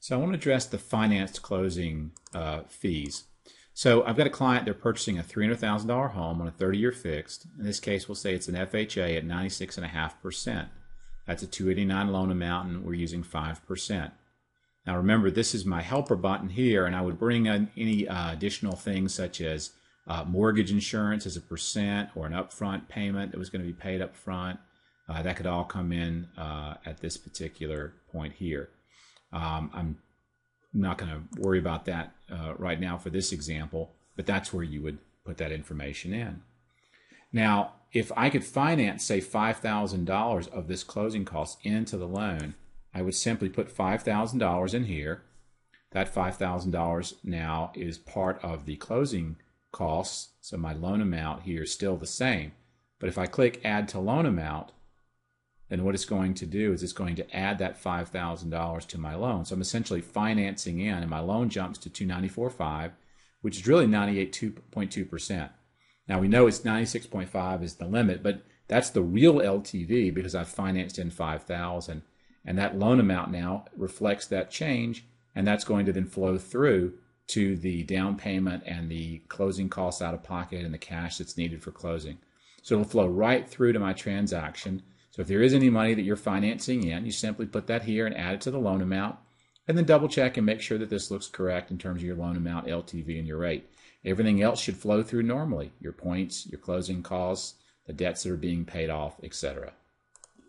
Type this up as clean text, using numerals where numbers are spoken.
So I want to address the financed closing fees. So I've got a client, they're purchasing a $300,000 home on a 30-year fixed. In this case, we'll say it's an FHA at 96.5%. That's a 289 loan amount, and we're using 5%. Now remember, this is my helper button here, and I would bring in any additional things such as mortgage insurance as a percent or an upfront payment that was going to be paid up front. That could all come in at this particular point here. I'm not going to worry about that right now for this example, but that's where you would put that information in. Now, if I could finance, say, $5,000 of this closing cost into the loan, I would simply put $5,000 in here. That $5,000 now is part of the closing costs, so my loan amount here is still the same. But if I click Add to Loan Amount, then what it's going to do is it's going to add that $5,000 to my loan. So I'm essentially financing in, and my loan jumps to $294,500, which is really 98.2%. Now we know it's 96.5 is the limit, but that's the real LTV because I've financed in $5,000, and that loan amount now reflects that change, and that's going to then flow through to the down payment and the closing costs out of pocket and the cash that's needed for closing. So it'll flow right through to my transaction. So if there is any money that you're financing in, you simply put that here and add it to the loan amount, and then double check and make sure that this looks correct in terms of your loan amount, LTV, and your rate. Everything else should flow through normally. Your points, your closing costs, the debts that are being paid off, etc.